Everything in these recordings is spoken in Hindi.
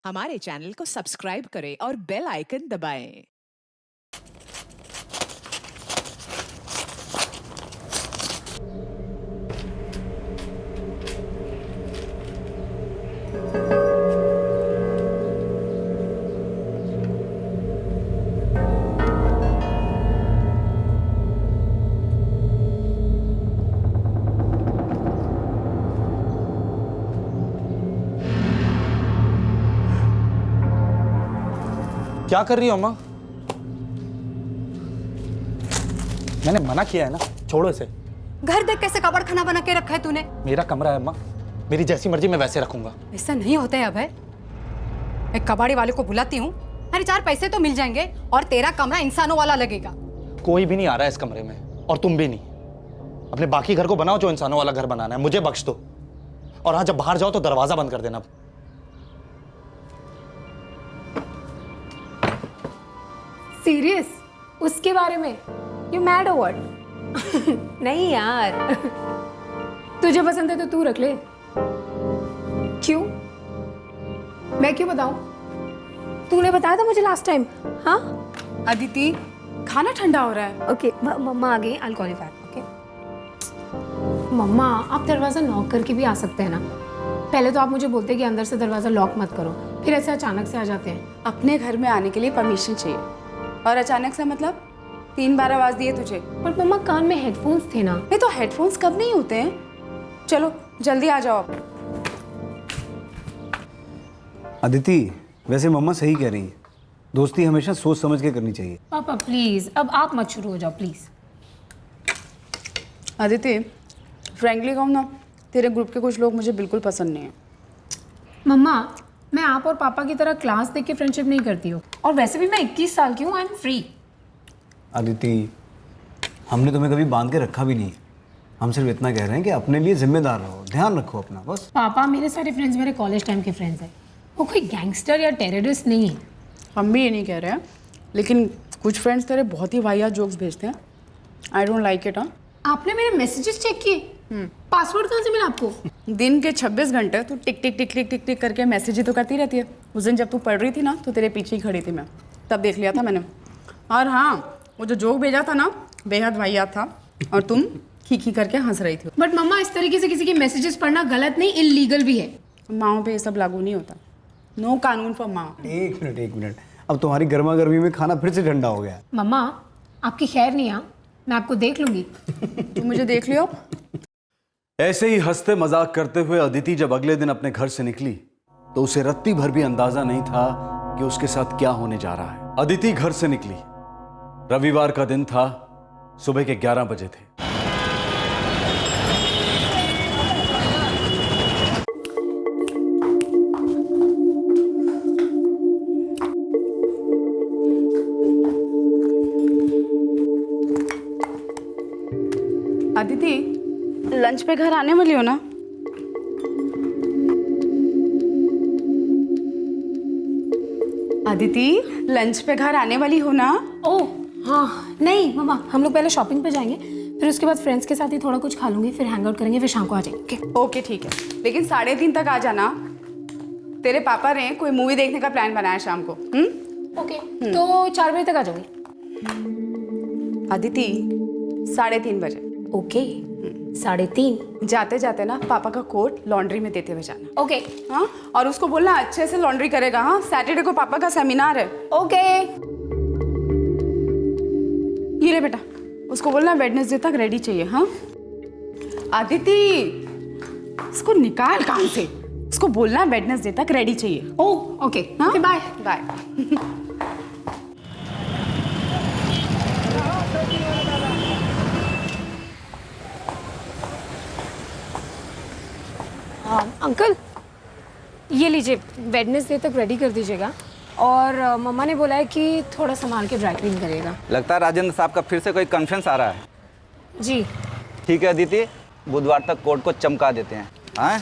हमारे चैनल को सब्सक्राइब करें और बेल आइकन दबाएं। क्या कर रही हो अम्मा? मैंने मना किया है ना, छोड़ो इसे। घर देख कैसे कबाड़ खाना बना के रखा है तूने। मेरा कमरा है अम्मा, मेरी जैसी मर्जी मैं वैसे रखूंगा। ऐसा नहीं होता है अभय। मैं कबाड़ी वाले को बुलाती हूँ, अरे 4 पैसे तो मिल जाएंगे और तेरा कमरा इंसानों वाला लगेगा। कोई भी नहीं आ रहा है इस कमरे में, और तुम भी नहीं। अपने बाकी घर को बनाओ जो इंसानों वाला घर बनाना है, मुझे बख्श दो। और हाँ, जब बाहर जाओ तो दरवाजा बंद कर देना। सीरियस? उसके बारे में? यू मैड और व्हाट? नहीं यार, तुझे पसंद है तो तू रख ले। क्यों? मैं क्यों बताऊं? तूने बताया था मुझे लास्ट टाइम। हाँ अदिति, खाना ठंडा हो रहा है। ओके, मम्मा आ गई, I will call you back. Okay मम्मा, आप दरवाजा नॉक करके भी आ सकते हैं ना। पहले तो आप मुझे बोलते कि अंदर से दरवाजा लॉक मत करो, फिर ऐसे अचानक से आ जाते हैं। अपने घर में आने के लिए परमिशन चाहिए, और अचानक से मतलब 3 बार आवाज दिए तुझे। पर मम्मा कान में हेडफोन्स थे ना। नहीं तो हेडफोन्स कब नहीं होते हैं। चलो जल्दी आ जाओ। अदिति, वैसे मम्मा सही कह रही है, दोस्ती हमेशा सोच समझ के करनी चाहिए। पापा प्लीज, अब आप मत शुरू हो जाओ प्लीज। अदिति, फ्रेंकली कहूँ ना, तेरे ग्रुप के कुछ लोग मुझे बिल्कुल पसंद नहीं है। मम्मा, मैं आप और पापा की तरह क्लास देख के फ्रेंडशिप नहीं करती हूँ, और वैसे भी मैं 21 साल की हूँ, आई एम फ्री। अदिति, हमने तुम्हें कभी बांध के रखा भी नहीं। हम सिर्फ इतना कह रहे हैं कि अपने लिए जिम्मेदार रहो, ध्यान रखो अपना, बस। पापा, मेरे सारे फ्रेंड्स मेरे कॉलेज टाइम के फ्रेंड्स हैं, वो कोई गैंगस्टर या टेररिस्ट नहीं है। हम भी ये नहीं कह रहे हैं, लेकिन कुछ फ्रेंड्स तेरे बहुत ही वाहियात जोक्स भेजते हैं। I don't like it. आपने मेरे मैसेजेस चेक किए? पासवर्ड कहाँ से मिला आपको? दिन के 26 घंटे तू टिक टिक टिक टिक टिक टिक करके मैसेज ही तो करती रहती है। उस दिन जब तू पढ़ रही थी ना, तो तेरे पीछे ही खड़ी थी मैं, तब देख लिया था मैंने। और हाँ, वो जो जोक भेजा था ना, बेहद वाहियात था, और तुम खी करके हंस रही थी। बट मम्मा, इस तरीके से किसी के मैसेजेस पढ़ना गलत नहीं, इलीगल भी है। माओ पे ये सब लागू नहीं होता। नो कानून फॉर माँ। एक मिनट, अब तुम्हारी गर्मा गर्मी में खाना फिर से ठंडा हो गया। मम्मा, आपकी खैर नहीं, हाँ, मैं आपको देख लूंगी। तुम मुझे देख लियो। ऐसे ही हंसते मजाक करते हुए अदिति जब अगले दिन अपने घर से निकली, तो उसे रत्ती भर भी अंदाजा नहीं था कि उसके साथ क्या होने जा रहा है। अदिति घर से निकली, रविवार का दिन था, सुबह के 11 बजे थे। अदिति, लंच पे घर आने वाली हो ना? अदिति, लंच पे घर आने वाली हो ना? ओह हाँ, नहीं मम्मा, हम लोग पहले शॉपिंग पे जाएंगे, फिर उसके बाद फ्रेंड्स के साथ ही थोड़ा कुछ खा लूंगी, फिर हैंग आउट करेंगे, फिर शाम को आ जाएंगे। ओके ठीक है, लेकिन 3:30 तक आ जाना। तेरे पापा ने कोई मूवी देखने का प्लान बनाया शाम को। ओके, तो 4 बजे तक आ जाऊंगी। अदिति, 3:30 बजे। ओके, 3:30। जाते जाते ना पापा का कोट लॉन्ड्री में देते हुए जाना। ओके। हाँ, और उसको बोलना अच्छे से लॉन्ड्री करेगा। हाँ, सैटरडे को पापा का सेमिनार है। ओके। ये ले बेटा, उसको बोलना वेडनेसडे तक रेडी चाहिए। हाँ अदिति, इसको निकाल काम से। उसको बोलना वेडनेसडे तक रेडी चाहिए। ओह ओके, हाँ ओके, बाय बाय। अंकल, ये लीजिए, वेडनेसडे तक रेडी कर दीजिएगा, और मम्मा ने बोला है कि थोड़ा संभाल के ड्राई क्लीन करिएगा। लगता है राजेंद्र साहब का फिर से कोई कॉन्फ्रेंस आ रहा है। जी ठीक है अदिति, बुधवार तक कोर्ट को चमका देते हैं। हाँ,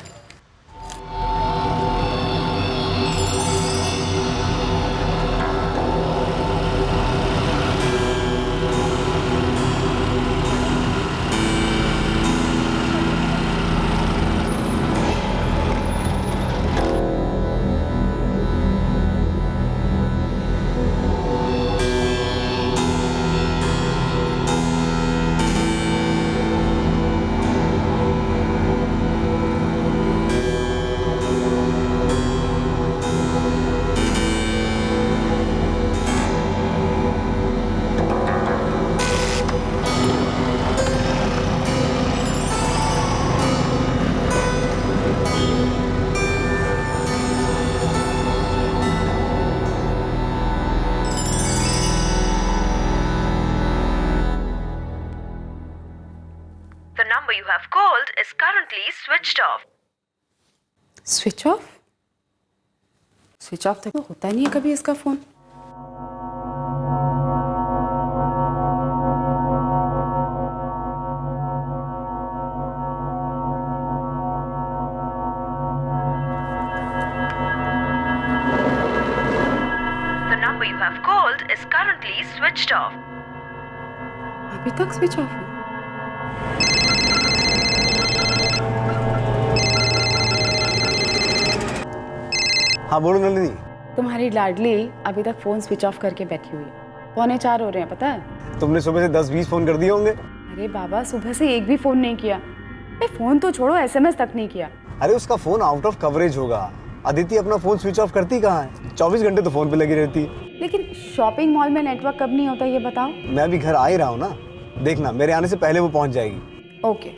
is currently switched off. Switch of? Switch off तो होता नहीं है कभी इसका phone. The number you have called is currently switched off. अभी तक स्विच ऑफ है। हाँ बोलो नलिनी। तुम्हारी लाडली अभी तक फोन स्विच ऑफ करके बैठी हुई है। 3:45 हो रहे हैं, पता है? तुमने सुबह से 10-20 फोन कर दिए होंगे। अरे बाबा, सुबह से एक भी फोन नहीं किया। फोन तो छोड़ो, SMS तक नहीं किया। अरे उसका फोन आउट ऑफ कवरेज होगा। अदिति अपना फोन स्विच ऑफ करती कहाँ है? 24 घंटे तो फोन पे लगी रहती है। लेकिन शॉपिंग मॉल में नेटवर्क कब नहीं होता ये बताओ? मैं भी घर आ ही रहा हूँ ना, देखना मेरे आने से पहले वो पहुंच जाएगी। ओके।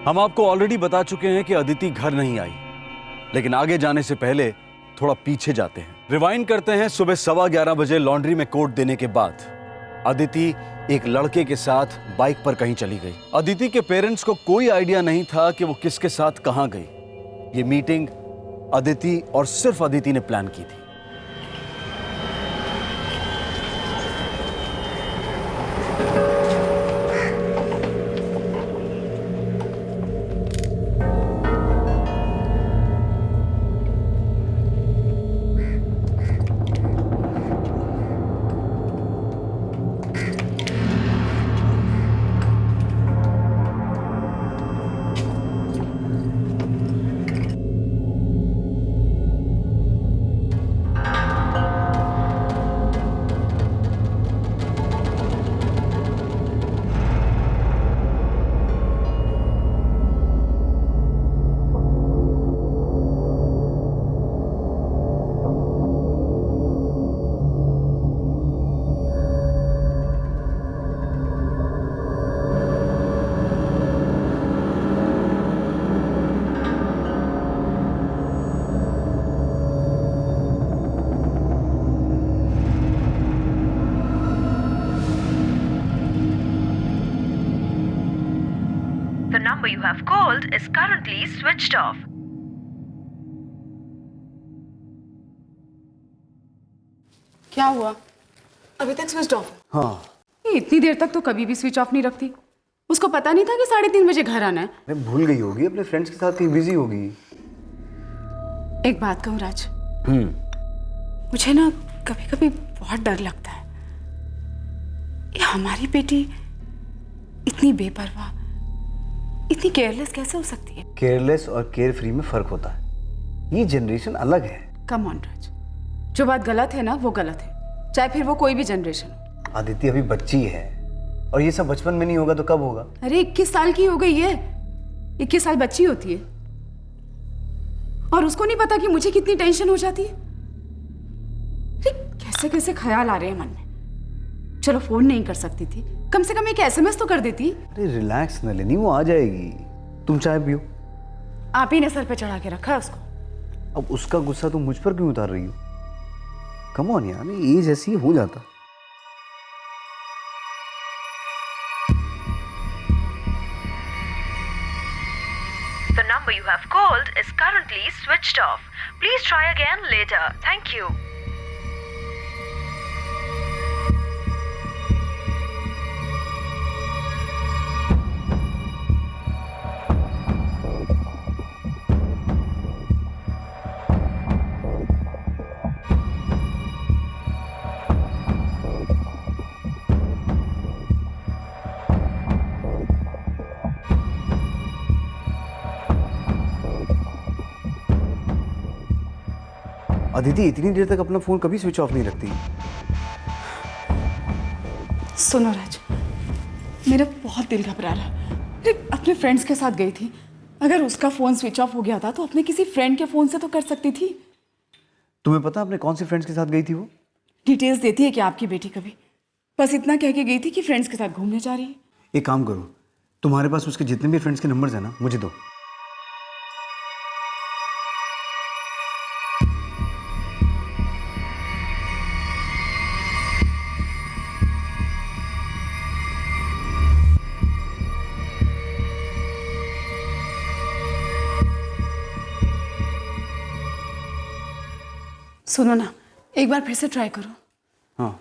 हम आपको ऑलरेडी बता चुके हैं कि अदिति घर नहीं आई, लेकिन आगे जाने से पहले थोड़ा पीछे जाते हैं। रिवाइंड करते हैं सुबह 11:15 बजे लॉन्ड्री में कोट देने के बाद अदिति एक लड़के के साथ बाइक पर कहीं चली गई। अदिति के पेरेंट्स को कोई आइडिया नहीं था कि वो किसके साथ कहां गई। ये मीटिंग अदिति और सिर्फ अदिति ने प्लान की थी। The number you have called is currently switched off. क्या हुआ? अभी तक स्विच ऑफ है। हाँ। ये इतनी देर तक तो कभी भी स्विच ऑफ नहीं रखती। उसको पता नहीं था कि 3:30 बजे घर आना है। अरे भूल गई होगी, अपने फ्रेंड्स के साथ कहीं बिजी होगी। एक बात कहूँ राज, मुझे ना कभी कभी बहुत डर लगता है। ये हमारी बेटी इतनी बेपरवाह, इतनी केयरलेस कैसे हो सकती है? केयरलेस और केयर फ्री में फर्क होता है। ये जनरेशन अलग है। कम ऑन राज, जो बात गलत है ना वो गलत है, चाहे फिर वो कोई भी जनरेशन हो। अदिति अभी बच्ची है और ये सब बचपन में नहीं होगा तो कब होगा? अरे 21 साल की हो गई है। 21 साल बच्ची होती है और उसको नहीं पता कि मुझे कितनी टेंशन हो जाती है। अरे कैसे कैसे ख्याल आ रहे हैं मन में। चलो फोन नहीं कर सकती थी, कम से कम एक SMS तो कर देती। अरे रिलैक्स नलिनी, वो आ जाएगी। तुम चाय पियो। आप ही ने सर पे चढ़ा के रखा है उसको। अब उसका गुस्सा तुम मुझ पर क्यों उतार रही हो? कम ऑन यार, एज ऐसी हो जाता। The number you have called is currently switched off. Please try again later. Thank you. Aditi इतनी देर तक अपना फोन कभी स्विच ऑफ नहीं रखती। सुनो राज, मेरा बहुत दिल घबरा रहा है। अरे अपने फ्रेंड्स के साथ गई थी, अगर उसका फोन स्विच ऑफ हो गया था तो अपने किसी फ्रेंड के फोन से तो कर सकती थी। तुम्हें पता अपने कौन से फ्रेंड्स के साथ गई थी वो? डिटेल्स देती है कि आपकी बेटी कभी, बस इतना कह के गई थी कि फ्रेंड्स के साथ घूमने जा रही है। एक काम करो, तुम्हारे पास उसके जितने भी फ्रेंड्स के नंबर्स हैं ना, मुझे दो। सुनो ना, एक बार फिर से ट्राई करो। हाँ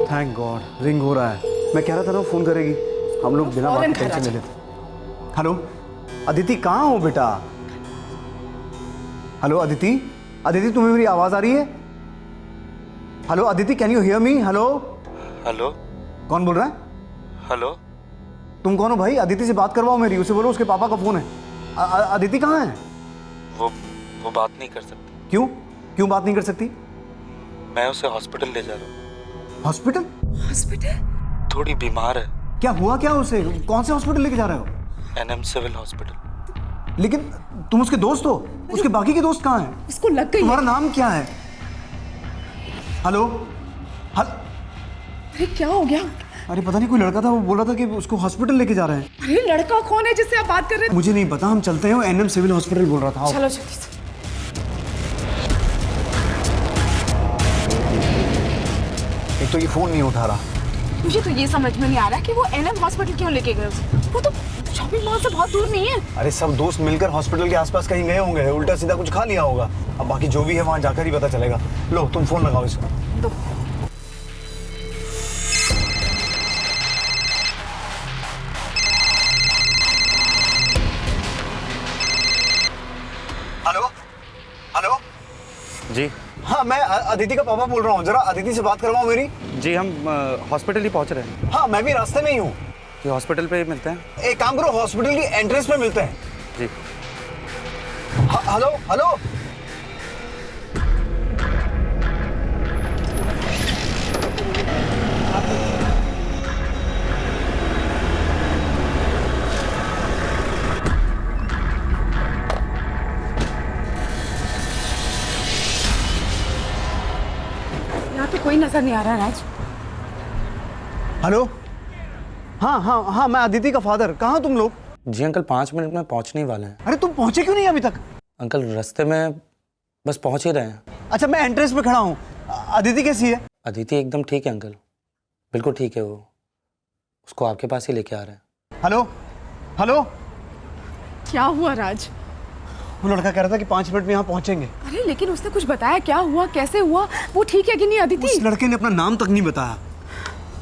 थैंक गॉड रिंग हो रहा है। मैं कह रहा था ना फोन करेगी, हम लोग बिना बात फौरन के टेंशन करा ले लेते। हेलो अदिति, कहाँ हो बेटा? हेलो अदिति, अदिति तुम्हें मेरी आवाज आ रही है? Hello Aditi, can you hear me? Hello hello कौन बोल रहा है? हेलो, तुम कौन हो भाई? अदिति से बात करवाओ मेरी, उसे बोलो उसके पापा का फोन है। अदिति कहाँ है? वो बात नहीं कर सकती। क्यों क्यों बात नहीं कर सकती? मैं उसे हॉस्पिटल ले जा रहा हूँ। हॉस्पिटल? हॉस्पिटल? थोड़ी बीमार है। क्या हुआ क्या उसे? कौन से हॉस्पिटल लेके जा रहे हो? NM civil hospital. लेकिन तुम उसके दोस्त हो, उसके बाकी के दोस्त कहाँ हैं? उसको लग गई। तुम्हारा नाम क्या है? हेलो अरे क्या हो गया? अरे पता नहीं, कोई लड़का था, वो बोल रहा था कि उसको हॉस्पिटल लेके जा रहे हैं। अरे लड़का कौन है जिससे आप बात कर रहे थे? मुझे नहीं पता, हम चलते हैं। एनएम सिविल हॉस्पिटल बोल रहा था। आओ। चलो जल्दी से। एक तो ये फोन नहीं उठा रहा। मुझे तो ये समझ में नहीं आ रहा कि वो एनएम हॉस्पिटल क्यों लेके गए उसे। वो तो शॉपिंग मॉल से बहुत दूर नहीं है। अरे सब दोस्त मिलकर हॉस्पिटल के आसपास कहीं गए होंगे, उल्टा सीधा कुछ खा लिया होगा। अब बाकी जो भी है वहां जाकर ही पता चलेगा। लो तुम फोन लगाओ इसको। दो। हेलो हेलो जी हाँ, मैं अदिति का पापा बोल रहा हूँ। जरा अदिति से बात करवाओ मेरी। जी, हम हॉस्पिटल ही पहुंच रहे हैं। हाँ मैं भी रास्ते में ही हूँ। कि हॉस्पिटल पे ही मिलते हैं। एक काम करो, हॉस्पिटल की एंट्रेंस पे मिलते हैं। जी हेलो हेलो यहाँ तो कोई नजर नहीं आ रहा राज। हेलो हाँ हाँ हाँ, मैं अदिति का फादर। कहाँ हो तुम लोग? जी अंकल, 5 मिनट में पहुंचने ही वाले हैं। अरे तुम पहुंचे क्यों नहीं अभी तक? अंकल रास्ते में बस पहुंच ही रहे हैं। अच्छा मैं एंट्रेंस पे खड़ा हूँ। अदिति कैसी है? अदिति एकदम ठीक है अंकल, बिल्कुल ठीक है। वो उसको आपके पास ही लेके आ रहे हैं। हेलो हेलो क्या हुआ राज? वो लड़का कह रहा था कि 5 मिनट में यहाँ पहुंचेंगे। अरे लेकिन उसने कुछ बताया? क्या हुआ, कैसे हुआ? वो ठीक है कि नहीं अदिति? उस लड़के ने अपना नाम तक नहीं बताया।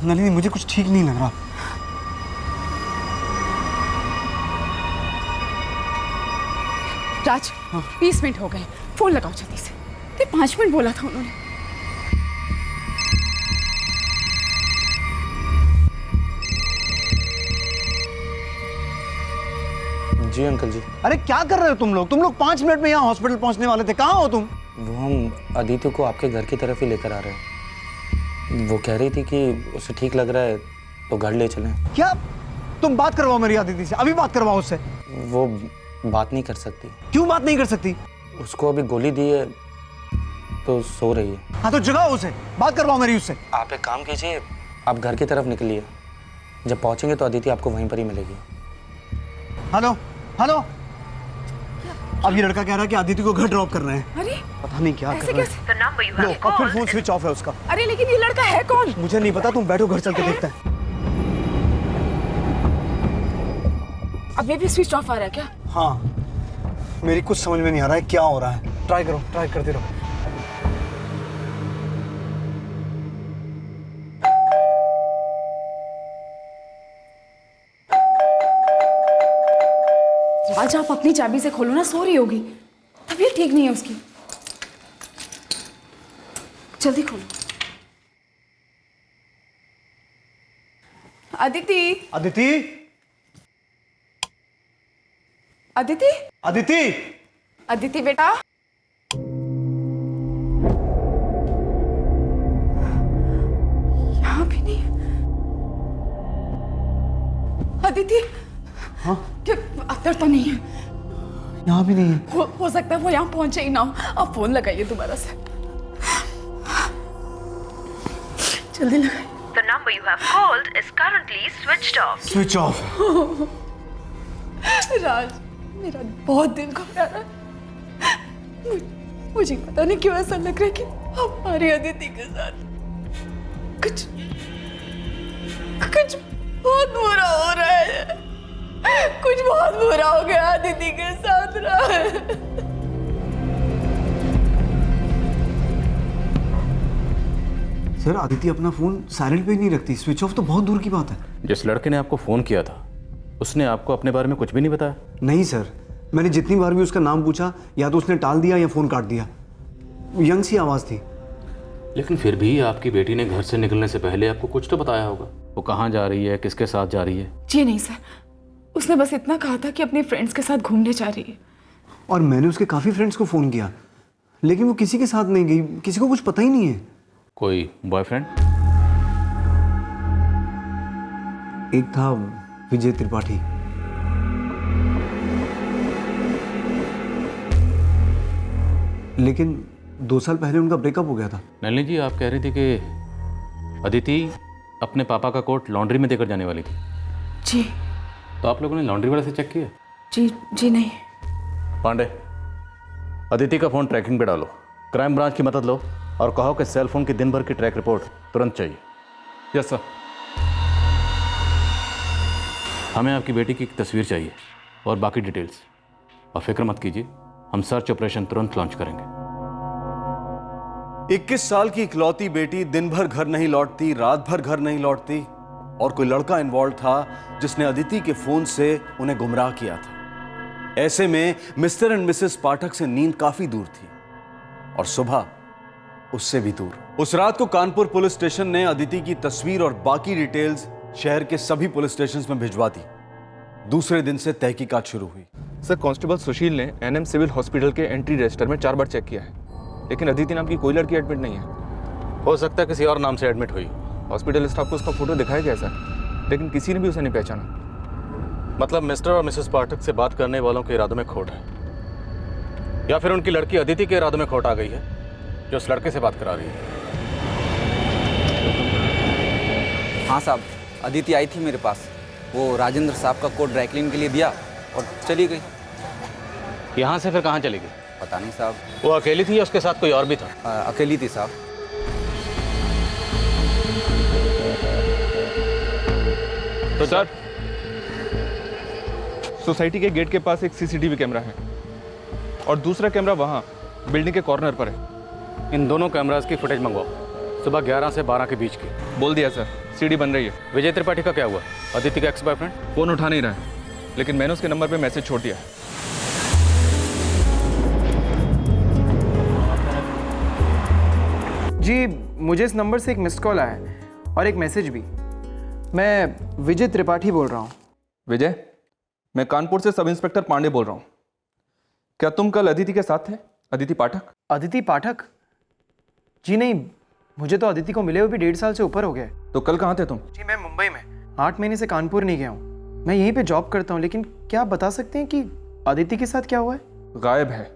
नलिनी मुझे कुछ ठीक नहीं लग रहा। राज 20 मिनट हो गए, फोन लगाओ जल्दी से। ते 5 मिनट बोला था उन्होंने। जी अंकल जी। अरे क्या कर रहे हो तुम लोग? 5 मिनट में यहाँ हॉस्पिटल पहुंचने वाले थे। कहाँ हो तुम? वो हम अदिति को आपके घर की तरफ ही लेकर आ रहे हैं। वो कह रही थी कि उसे ठीक लग रहा है तो घर ले चलें। क्या? तुम बात करवाओ मेरी अदिति से, अभी बात करवाओ उससे। वो बात नहीं कर सकती। क्यों बात नहीं कर सकती? उसको अभी गोली दी है तो सो रही है। हाँ तो जगाओ उसे, बात करवाओ मेरी उससे। आप एक काम कीजिए, आप घर की तरफ निकलिए। जब पहुंचेंगे तो अदिति आपको वहीं पर ही मिलेगी। हेलो हेलो अब ये लड़का कह रहा है कि अदिति को घर ड्रॉप कर रहे हैं। अरे पता नहीं क्या कर रहे हैं। The number you low have अब फिर called phone is switch off है उसका। अरे लेकिन ये लड़का है कौन? मुझे नहीं पता, तुम बैठो, घर चल के देखते हैं। अब ये भी स्विच ऑफ आ रहा है क्या? हाँ मेरी कुछ समझ में नहीं आ रहा है क्या हो रहा है। ट्राई करो, ट्राई करते रहो। आज आप अपनी चाबी से खोलो ना, सो रही होगी, तबीयत ठीक नहीं है उसकी। जल्दी खोलो। अदिति अदिति अदिति अदिति अदिति बेटा, यहाँ भी नहीं। अदिति हाँ क्या अंदर तो नहीं है? यहाँ भी नहीं है। हो सकता है वो यहाँ पहुंचे ही ना हो। आप फोन लगाइए दोबारा से, जल्दी लगाइए। the number you have called is currently switched off. Switch off. Raj मेरा बहुत दिल घबरा रहा है। मुझे पता नहीं क्यों ऐसा लग रहा है कि हमारी अदिति के साथ कुछ कुछ बहुत बुरा हो रहा है। कुछ बहुत बुरा हो गया दीदी के साथ रहा। सर अदिति अपना फोन साइलेंट पे नहीं रखती, स्विच ऑफ तो बहुत दूर की बात है। जिस लड़के ने आपको फोन किया था उसने आपको अपने बारे में कुछ भी नहीं बताया? नहीं सर, मैंने जितनी बार भी उसका नाम पूछा या तो उसने टाल दिया या फोन काट दिया। यंग सी आवाज थी। लेकिन फिर भी आपकी बेटी ने घर से निकलने से पहले आपको कुछ तो बताया होगा। वो कहाँ जा रही है, किसके साथ जा रही है? जी नहीं सर, उसने बस इतना कहा था कि अपने फ्रेंड्स के साथ घूमने जा रही है। और मैंने उसके काफी फ्रेंड्स को फोन किया लेकिन वो किसी के साथ नहीं गई, किसी को कुछ पता ही नहीं है। कोई बॉयफ्रेंड? एक था विजय त्रिपाठी। लेकिन 2 साल पहले उनका ब्रेकअप हो गया था। नलिनी जी, आप कह रही थी कि अदिति अपने पापा का कोट लॉन्ड्री में देकर जाने वाली थी। जी। तो आप लोगों ने लॉन्ड्री वाले से चेक किया? जी नहीं। पांडे, अदिति का फ़ोन ट्रैकिंग पे डालो, क्राइम ब्रांच की मदद लो और कहो कि सेल फोन की दिन भर की ट्रैक रिपोर्ट तुरंत चाहिए। Yes sir. हमें आपकी बेटी की एक तस्वीर चाहिए और बाकी डिटेल्स। और फिक्र मत कीजिए, हम सर्च ऑपरेशन तुरंत लॉन्च करेंगे। 21 साल की इकलौती बेटी दिन भर घर नहीं लौटती, रात भर घर नहीं लौटती और कोई लड़का इन्वॉल्व था जिसने अदिति के फोन से उन्हें गुमराह किया था। ऐसे में मिस्टर एंड मिसेस पाठक से नींद काफी दूर थी और सुबह उससे भी दूर। उस रात को कानपुर पुलिस स्टेशन ने अदिति की तस्वीर और बाकी डिटेल्स शहर के सभी पुलिस स्टेशंस में भिजवा दी। दूसरे दिन से तहकीकात शुरू हुई। सर, कांस्टेबल सुशील ने एनएम सिविल हॉस्पिटल के एंट्री रजिस्टर में 4 बार चेक किया है, लेकिन अदिति नाम की कोई लड़की एडमिट नहीं है। हो सकता है किसी और नाम से एडमिट हुई। हॉस्पिटल स्टाफ को उसका फोटो दिखाया गया सर, लेकिन किसी ने भी उसे नहीं पहचाना। मतलब मिस्टर और मिसेस पाठक से बात करने वालों के इरादों में खोट है, या फिर उनकी लड़की अदिति के इरादों में खोट आ गई है जो उस लड़के से बात करा रही है। हाँ साहब, अदिति आई थी मेरे पास। वो राजेंद्र साहब का कोट ड्राई क्लीन के लिए दिया और चली गई। यहाँ से फिर कहाँ चली गई? पता नहीं साहब। वो अकेली थी या उसके साथ कोई और भी था? अकेली थी साहब। तो सर, सोसाइटी के गेट के पास एक सीसीटीवी कैमरा है और दूसरा कैमरा वहाँ बिल्डिंग के कॉर्नर पर है। इन दोनों कैमरास की फुटेज मंगवाओ, सुबह 11 से 12 के बीच की। बोल दिया सर, सीडी बन रही है। विजय त्रिपाठी का क्या हुआ? अदिति का एक्स बॉयफ्रेंड फोन उठा नहीं रहा है, लेकिन मैंने उसके नंबर पे मैसेज छोड़ दिया है। जी, मुझे इस नंबर से एक मिस्ड कॉल आया है और एक मैसेज भी। मैं विजय त्रिपाठी बोल रहा हूँ। विजय, मैं कानपुर से सब इंस्पेक्टर पांडे बोल रहा हूँ। क्या तुम कल अदिति के साथ थे? अदिति पाठक? अदिति पाठक? जी नहीं, मुझे तो अदिति को मिले हुए भी 1.5 साल से ऊपर हो गया है। तो कल कहाँ थे तुम? जी, मैं मुंबई में 8 महीने से कानपुर नहीं गया हूँ। मैं यहीं पे जॉब करता हूँ, लेकिन क्या आप बता सकते हैं कि अदिति के साथ क्या हुआ है? गायब है।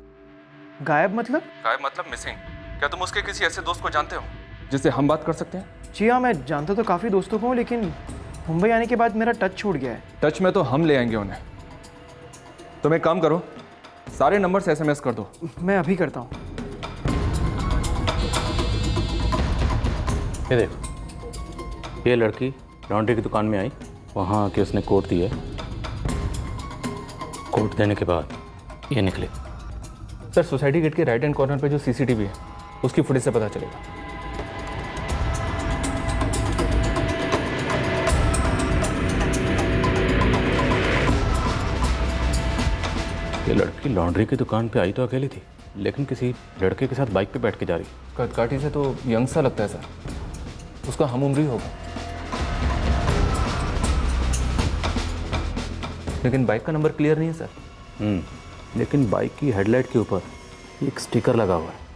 गायब मतलब? गायब मतलब मिसिंग। क्या तुम उसके किसी ऐसे दोस्त को जानते हो जिससे हम बात कर सकते हैं? जी हाँ, मैं जानता तो काफ़ी दोस्तों को हूँ, लेकिन मुंबई आने के बाद मेरा टच छूट गया है। टच में तो हम ले आएंगे उन्हें। तुम एक काम करो, सारे नंबर से SMS कर दो। मैं अभी करता हूँ। ये देखो, ये लड़की लॉन्ड्री की दुकान में आई, वहाँ आके उसने कोट दिया। कोट देने के बाद ये निकले। सर, सोसाइटी गेट के राइट हैंड कॉर्नर पे जो CCTV है उसकी फुटेज से पता चलेगा। ये लड़की लॉन्ड्री की दुकान पे आई तो अकेली थी, लेकिन किसी लड़के के साथ बाइक पे बैठ के जा रही। कदकाठी से तो यंग सा लगता है सर, उसका हम उम्र ही होगा। लेकिन बाइक का नंबर क्लियर नहीं है सर। लेकिन बाइक की हेडलाइट के ऊपर एक स्टिकर लगा हुआ है।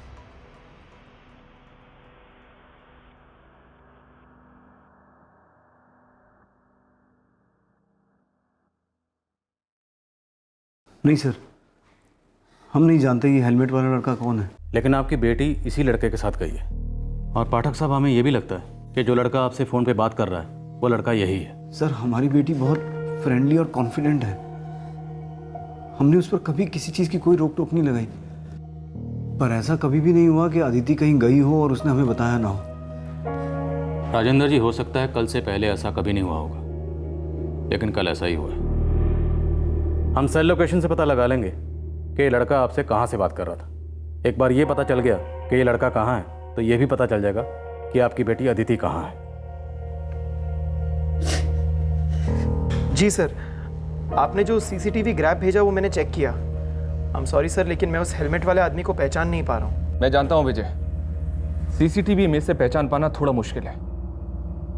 नहीं सर, हम नहीं जानते ये हेलमेट वाला लड़का कौन है। लेकिन आपकी बेटी इसी लड़के के साथ गई है। और पाठक साहब, हमें यह भी लगता है कि जो लड़का आपसे फ़ोन पे बात कर रहा है वो लड़का यही है। सर, हमारी बेटी बहुत फ्रेंडली और कॉन्फिडेंट है। हमने उस पर कभी किसी चीज़ की कोई रोक टोक नहीं लगाई, पर ऐसा कभी भी नहीं हुआ कि अदिति कहीं गई हो और उसने हमें बताया ना हो। राजेंद्र जी, हो सकता है कल से पहले ऐसा कभी नहीं हुआ होगा, लेकिन कल ऐसा ही हुआ है। हम सेल लोकेशन से पता लगा लेंगे कि ये लड़का आपसे कहाँ से बात कर रहा था। एक बार ये पता चल गया कि ये लड़का कहाँ है तो ये भी पता चल जाएगा कि आपकी बेटी अदिति कहाँ है। जी सर, आपने जो सीसीटीवी ग्रैब भेजा वो मैंने चेक किया। आई एम सॉरी सर, लेकिन मैं उस हेलमेट वाले आदमी को पहचान नहीं पा रहा हूँ। मैं जानता हूँ विजय, सीसीटीवी में से पहचान पाना थोड़ा मुश्किल है,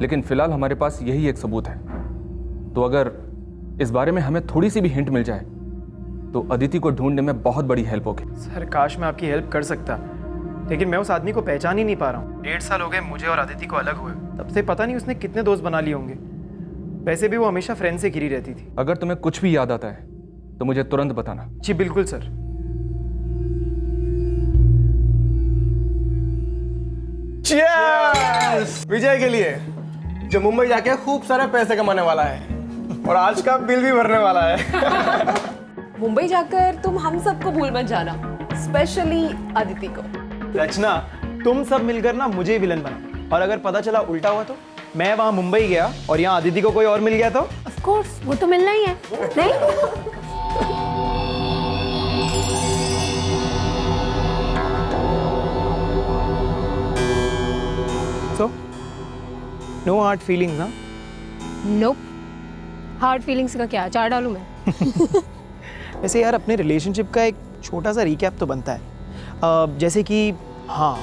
लेकिन फिलहाल हमारे पास यही एक सबूत है। तो अगर इस बारे में हमें थोड़ी सी भी हिंट मिल जाए तो अदिति को ढूंढने में बहुत बड़ी हेल्प होगी। सर काश मैं आपकी हेल्प कर सकता, लेकिन मैं उस आदमी को पहचान ही नहीं पा रहा हूँ। 1.5 साल हो गए मुझे और अदिति को अलग हुए, तब से पता नहीं उसने कितने दोस्त बना लिए होंगे। वैसे भी वो हमेशा फ्रेंड से घिरी रहती थी। अगर तुम्हें कुछ भी याद आता है तो मुझे तुरंत बताना। जी बिल्कुल सर। विजय के लिए जो मुंबई जाके खूब सारे पैसे कमाने वाला है और आज का बिल भी भरने वाला है। मुंबई जाकर तुम हम सबको भूल मत जाना, स्पेशली अदिति को। रचना, तुम सब मिलकर ना मुझे विलन बना, और अगर पता चला उल्टा हुआ तो मैं वहां मुंबई गया और यहाँ अदिति को कोई और मिल गया तो? ऑफ कोर्स, वो तो मिलना ही है, नहीं? So, no hard feelings, ना? Nope. हार्ड फीलिंग्स का क्या, चार डालूं मैं? वैसे यार अपने रिलेशनशिप का एक छोटा सा रिकैप तो बनता है। जैसे कि हाँ,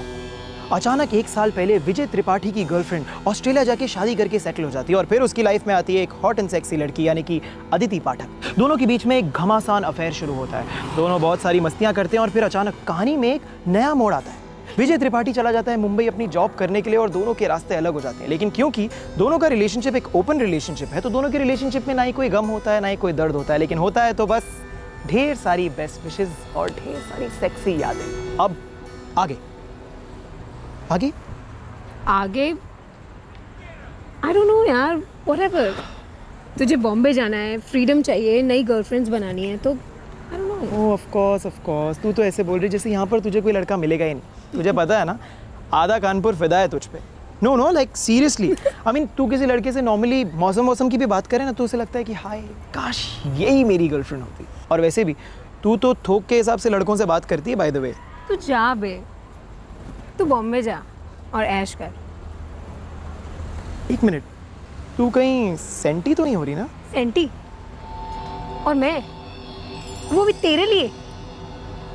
अचानक 1 साल पहले विजय त्रिपाठी की गर्लफ्रेंड ऑस्ट्रेलिया जाके शादी करके सेटल हो जाती है और फिर उसकी लाइफ में आती है एक हॉट एंड सेक्सी लड़की यानी कि अदिति पाठक। दोनों के बीच में एक घमासान अफेयर शुरू होता है, दोनों बहुत सारी मस्तियां करते हैं और फिर अचानक कहानी में एक नया मोड़ आता है। विजय त्रिपाठी चला जाता है मुंबई अपनी जॉब करने के लिए और दोनों के रास्ते अलग हो जाते हैं। लेकिन क्योंकि दोनों का रिलेशनशिप एक ओपन रिलेशनशिप है तो दोनों के रिलेशनशिप में ना ही कोई गम होता है ना ही कोई दर्द होता है, लेकिन होता है तो बस ढेर सारी बेस्ट विशेस और ढेर सारी सेक्सी यादें। अब आगे आगे आगे आई डोंट नो यार, व्हाटएवर। तुझे बॉम्बे जाना है, फ्रीडम चाहिए, नई गर्लफ्रेंड्स बनानी है, तो I don't know. Of course तू तो ऐसे बोल रही जैसे यहाँ पर तुझे कोई लड़का मिलेगा ही नहीं। तुझे पता है ना, आधा कानपुर फिदा है तुझ पे। Know like seriously, I mean तू किसी लड़के से नॉर्मली मौसम की भी बात करे ना तो उसे लगता है कि हाय काश यही मेरी गर्लफ्रेंड होती। और वैसे भी तू तो थोक के हिसाब से लड़कों से बात करती है बाय द वे। तू जा बे, तू बॉम्बे जा और ऐश कर। 1 मिनट, तू कहीं सेंटी तो नहीं हो रही ना? सेंटी? और मैं, वो भी तेरे लिए?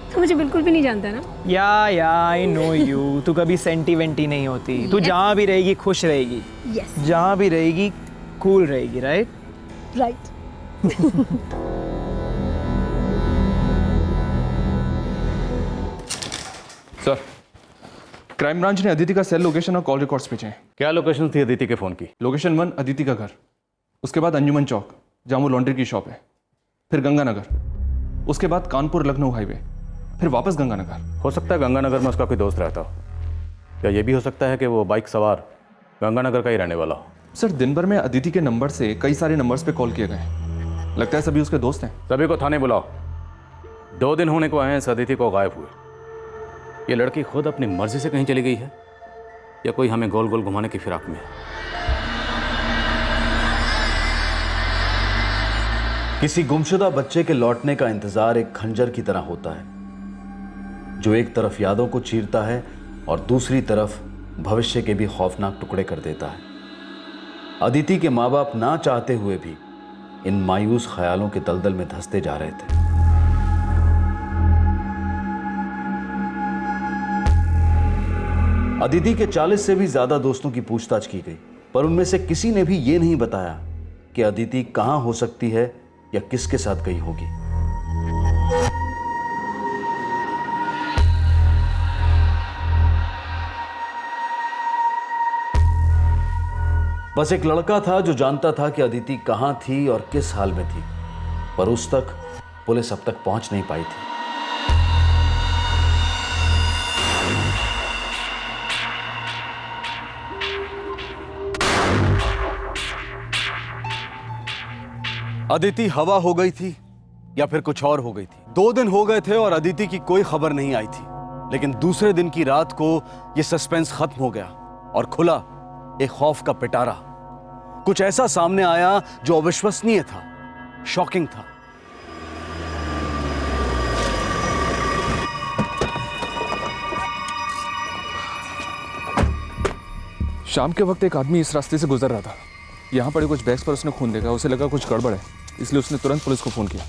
तो मुझे बिल्कुल भी नहीं जानता ना। या आई नो यू, तू कभी सेंटी वेंटी नहीं होती। तू जहाँ भी रहेगी खुश रहेगी। यस। जहाँ भी रहेगी कूल रहेगी, right? Right. Sir, crime branch ने अदिति का सेल लोकेशन और कॉल रिकॉर्ड्स भेजे हैं। क्या लोकेशन थी अदिति के फोन की? लोकेशन 1 अदिति का घर, उसके बाद अंजुमन चौक जहाँ वो लॉन्ड्री की शॉप है, फिर गंगानगर, उसके बाद कानपुर लखनऊ हाईवे, फिर वापस गंगानगर। हो सकता है गंगानगर में उसका कोई दोस्त रहता हो, या ये भी हो सकता है कि वो बाइक सवार गंगानगर का ही रहने वाला हो। सर, दिन भर में अदिति के नंबर से कई सारे नंबर्स पे कॉल किए गए, लगता है सभी उसके दोस्त हैं। सभी को थाने बुलाओ। 2 दिन होने को आए हैं इस अदिति को गायब हुए। ये लड़की खुद अपनी मर्जी से कहीं चली गई है या कोई हमें गोल गोल घुमाने की फिराक में है? किसी गुमशुदा बच्चे के लौटने का इंतजार एक खंजर की तरह होता है जो एक तरफ यादों को चीरता है और दूसरी तरफ भविष्य के भी खौफनाक टुकड़े कर देता है। अदिति के माँ बाप ना चाहते हुए भी इन मायूस ख्यालों के दलदल में धंसते जा रहे थे। अदिति के 40 से भी ज्यादा दोस्तों की पूछताछ की गई, पर उनमें से किसी ने भी ये नहीं बताया कि अदिति कहां हो सकती है या किसके साथ गई होगी। बस एक लड़का था जो जानता था कि अदिति कहां थी और किस हाल में थी, पर उस तक पुलिस अब तक पहुंच नहीं पाई थी। अदिति हवा हो गई थी या फिर कुछ और हो गई थी। 2 दिन हो गए थे और अदिति की कोई खबर नहीं आई थी, लेकिन दूसरे दिन की रात को यह सस्पेंस खत्म हो गया और खुला एक खौफ का पिटारा। कुछ ऐसा सामने आया जो अविश्वसनीय था, शॉकिंग था। शाम के वक्त एक आदमी इस रास्ते से गुजर रहा था। यहाँ पड़े कुछ बैग्स पर उसने खून देखा, उसे लगा कुछ गड़बड़ है, इसलिए उसने तुरंत पुलिस को फोन किया।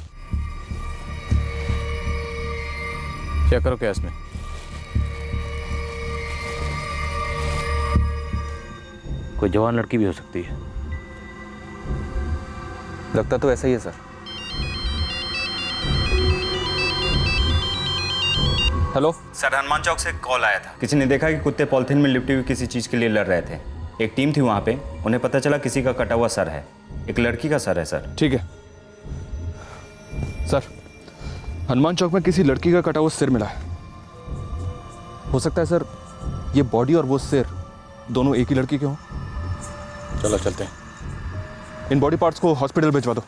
चेक करो क्या इसमें। कोई जवान लड़की भी हो सकती है। लगता तो ऐसा ही है सर। हेलो सर, हनुमान चौक से कॉल आया था। किसी ने देखा कि कुत्ते पॉलिथीन में लिपटी हुई किसी चीज़ के लिए लड़ रहे थे। एक टीम थी वहाँ पे, उन्हें पता चला किसी का कटा हुआ सर है, एक लड़की का सर है सर। ठीक है सर, हनुमान चौक में किसी लड़की का कटा हुआ सिर मिला है। हो सकता है सर ये बॉडी और वो सिर दोनों एक ही लड़की के हों। चलो चलते हैं। इन बॉडी पार्ट्स को हॉस्पिटल भिजवा दो।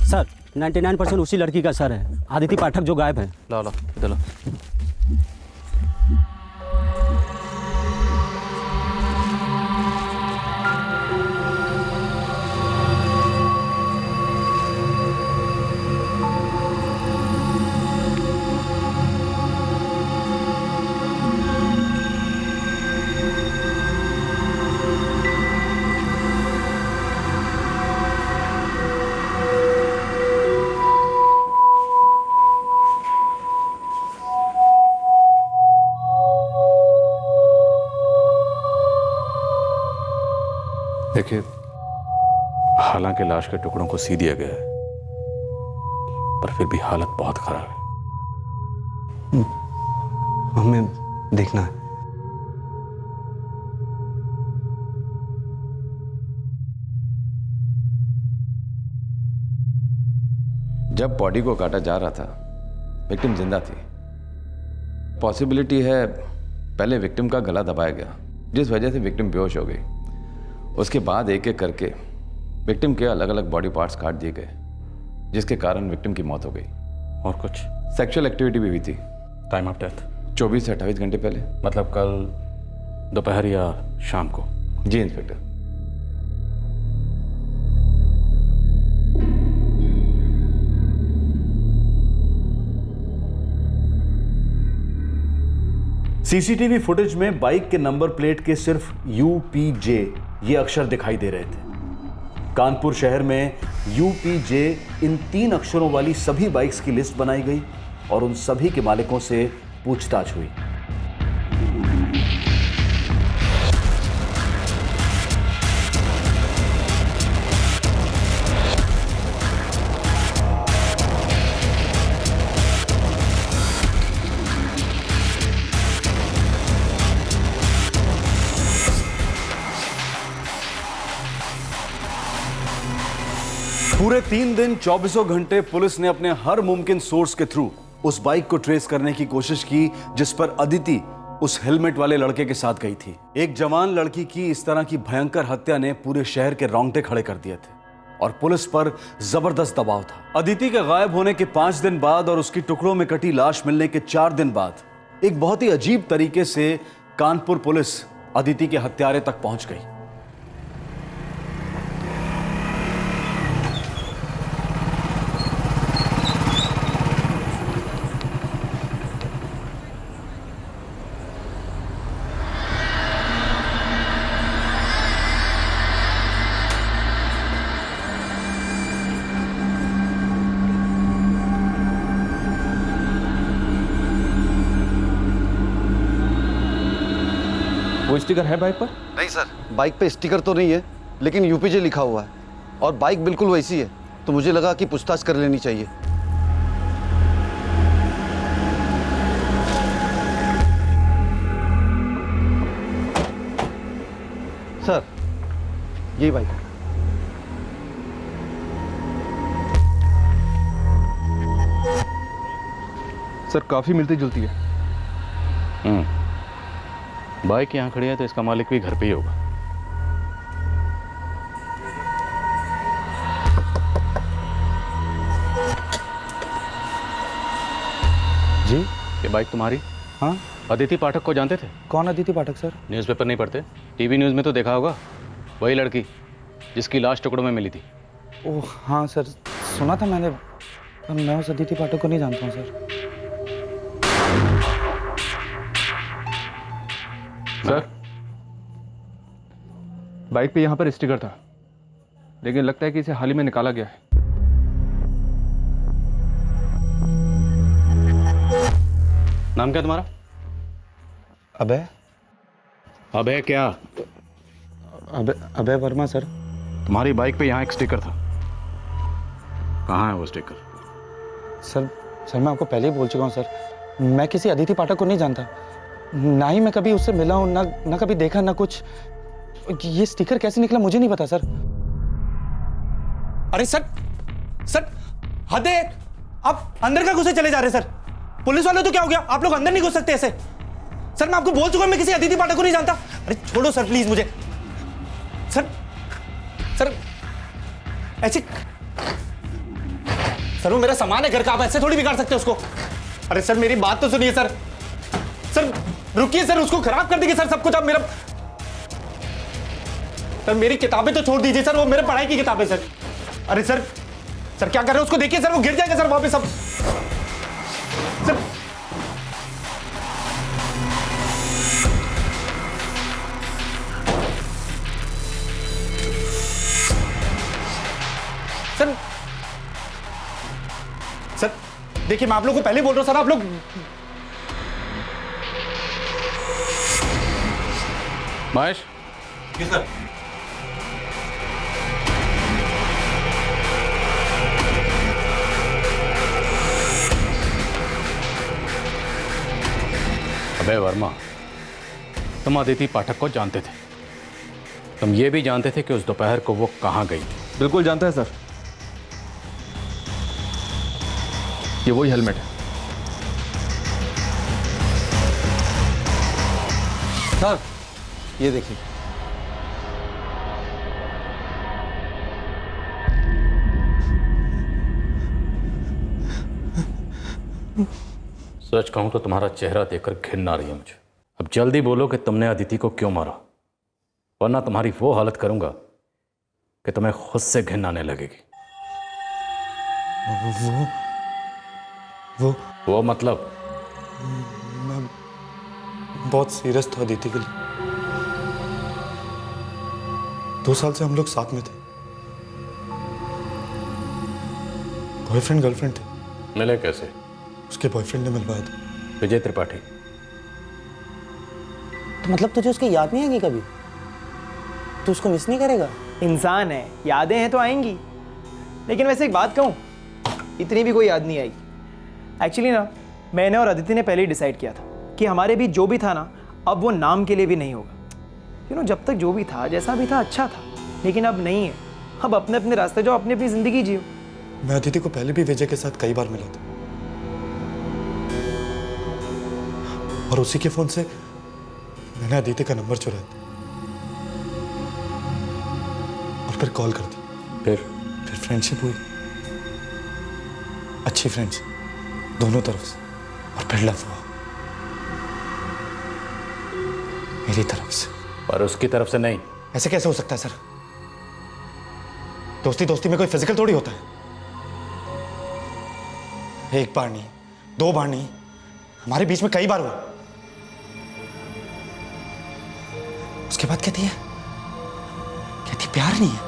सर 99% उसी लड़की का सर है, आदिति पाठक जो गायब है। लो लो इधर लो। देखिए, हालांकि लाश के टुकड़ों को सी दिया गया है, पर फिर भी हालत बहुत खराब है। हमें देखना है। जब बॉडी को काटा जा रहा था, विक्टिम जिंदा थी। पॉसिबिलिटी है पहले विक्टिम का गला दबाया गया, जिस वजह से विक्टिम बेहोश हो गई। उसके बाद एक एक करके विक्टिम के अलग अलग बॉडी पार्ट्स काट दिए गए, जिसके कारण विक्टिम की मौत हो गई। और कुछ सेक्सुअल एक्टिविटी भी हुई थी। टाइम ऑफ डेथ 24 से 28 घंटे पहले। मतलब कल दोपहर या शाम को? जी इंस्पेक्टर। सीसीटीवी फुटेज में बाइक के नंबर प्लेट के सिर्फ UPJ ये अक्षर दिखाई दे रहे थे। कानपुर शहर में UPJ इन 3 अक्षरों वाली सभी बाइक्स की लिस्ट बनाई गई और उन सभी के मालिकों से पूछताछ हुई। पूरे 3 दिन 24 घंटे पुलिस ने अपने हर मुमकिन सोर्स के थ्रू उस बाइक को ट्रेस करने की कोशिश की जिस पर अदिति उस हेलमेट वाले लड़के के साथ गई थी। एक जवान लड़की की इस तरह की भयंकर हत्या ने पूरे शहर के रोंगटे खड़े कर दिए थे और पुलिस पर जबरदस्त दबाव था। अदिति के गायब होने के 5 दिन बाद और उसकी टुकड़ों में कटी लाश मिलने के 4 दिन बाद एक बहुत ही अजीब तरीके से कानपुर पुलिस अदिति के हत्यारे तक पहुंच गई। वो स्टिकर है बाइक पर? नहीं सर, बाइक पे स्टिकर तो नहीं है, लेकिन UPJ लिखा हुआ है और बाइक बिल्कुल वैसी है, तो मुझे लगा कि पूछताछ कर लेनी चाहिए। सर, ये बाइक है। सर काफी मिलती जुलती है। बाइक यहाँ खड़ी है तो इसका मालिक भी घर पे ही होगा। जी, ये बाइक तुम्हारी? हाँ। अदिति पाठक को जानते थे? कौन अदिति पाठक सर? न्यूज़पेपर नहीं पढ़ते? टीवी न्यूज़ में तो देखा होगा। वही लड़की जिसकी लाश टुकड़ों में मिली थी। ओह हाँ सर, सुना था मैंने, पर मैं उस अदिति पाठक को नहीं जानता हूँ सर। सर, बाइक पे यहाँ पर स्टिकर था, लेकिन लगता है कि इसे हाल ही में निकाला गया है। नाम क्या तुम्हारा? अभय। अभय क्या? अभय वर्मा सर। तुम्हारी बाइक पे यहाँ एक स्टिकर था, कहाँ है वो स्टिकर? सर मैं आपको पहले ही बोल चुका हूँ सर, मैं किसी अदिति पाठक को नहीं जानता, ना ही मैं कभी उससे मिला हूँ, ना कभी देखा, ना कुछ। ये स्टिकर कैसे निकला मुझे नहीं पता सर। अरे सर हद है, आप अंदर का घुसे चले जा रहे सर। पुलिस वाले तो क्या हो गया, आप लोग अंदर नहीं घुस सकते ऐसे। सर मैं आपको बोल चुका हूं मैं किसी अदिति पाठक को नहीं जानता। अरे छोड़ो सर प्लीज मुझे। सर ऐसे, सर वो मेरा सामान है घर का, आप ऐसे थोड़ी बिगाड़ सकते हो उसको। अरे सर मेरी बात तो सुनिए सर। सर रुकिए सर, उसको खराब कर देंगे सर सब कुछ आप मेरा। सर मेरी किताबें तो छोड़ दीजिए सर, वो मेरे पढ़ाई की किताबें सर। अरे सर क्या कर रहे हो, उसको देखिए सर, वो गिर जाएगा सर वहां पे सब। सर देखिए मैं आप लोगों को पहले बोल रहा हूं सर, आप लोग। महेश। जी सर। अभय वर्मा, तुम अदिति पाठक को जानते थे, तुम ये भी जानते थे कि उस दोपहर को वो कहाँ गई? बिल्कुल जानता है सर, ये वही हेलमेट है। सर ये देखिए। सच कहूं तो तुम्हारा चेहरा देखकर घिन आ रही है मुझे। अब जल्दी बोलो कि तुमने अदिति को क्यों मारा, वरना तुम्हारी वो हालत करूंगा कि तुम्हें खुद से घिन आने लगेगी। वो मतलब? मैं बहुत सीरियस था अदिति के लिए। 2 साल से हम लोग साथ में थे, बॉयफ्रेंड गर्लफ्रेंड थे। मिले कैसे? उसके बॉयफ्रेंड ने मिलवाया था। विजय त्रिपाठी। तो मतलब तुझे उसकी याद नहीं आएगी कभी? तू उसको मिस नहीं करेगा? इंसान है, यादें हैं तो आएंगी। लेकिन वैसे एक बात कहूँ, इतनी भी कोई याद नहीं आएगी। एक्चुअली ना, मैंने और अदिति ने पहले ही डिसाइड किया था कि हमारे बीच जो भी था ना, अब वो नाम के लिए भी नहीं होगा। जब तक जो भी था, जैसा भी था, अच्छा था, लेकिन अब नहीं है। अब अपने अपने रास्ते जाओ, अपनी अपनी जिंदगी जियो। मैं अदिति को पहले भी विजय के साथ कई बार मिला था, और उसी के फोन से मैंने अदिति का नंबर चुराया था और फिर कॉल कर दी। फिर फ्रेंडशिप हुई, अच्छी फ्रेंड्स दोनों तरफ से, और फिर लव हुआ मेरी तरफ से। पर उसकी तरफ से नहीं। ऐसे कैसे हो सकता है सर? दोस्ती दोस्ती में कोई फिजिकल थोड़ी होता है। एक बार नहीं, 2 बार नहीं, हमारे बीच में कई बार हुआ। उसके बाद कहती प्यार नहीं है।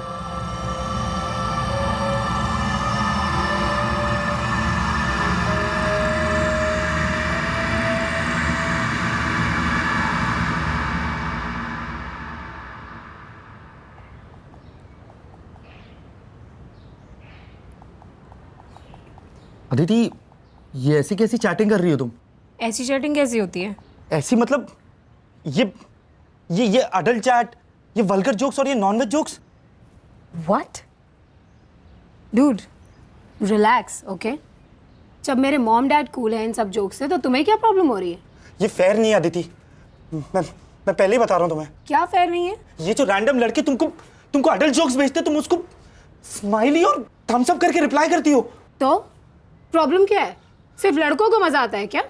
अदिति, ये ऐसी कैसी चैटिंग कर रही हो तुम? ऐसी चैटिंग कैसी होती है? ऐसी मतलब ये अडल्ट चैट, ये वल्गर जोक्स और ये non veg jokes. What? Dude, relax, okay? जब मेरे मॉम डैड कूल है इन सब जोक्स से, तो तुम्हें क्या प्रॉब्लम हो रही है? ये फेयर नहीं है अदिति, मैं पहले ही बता रहा हूँ तुम्हें। क्या फेयर नहीं है? ये जो रैंडम लड़के तुमको अडल्ट जोक्स भेजते, तुम उसको स्माइली और थम्स अप करके रिप्लाई करती हो। तो प्रॉब्लम क्या है? सिर्फ लड़कों को मजा आता है क्या?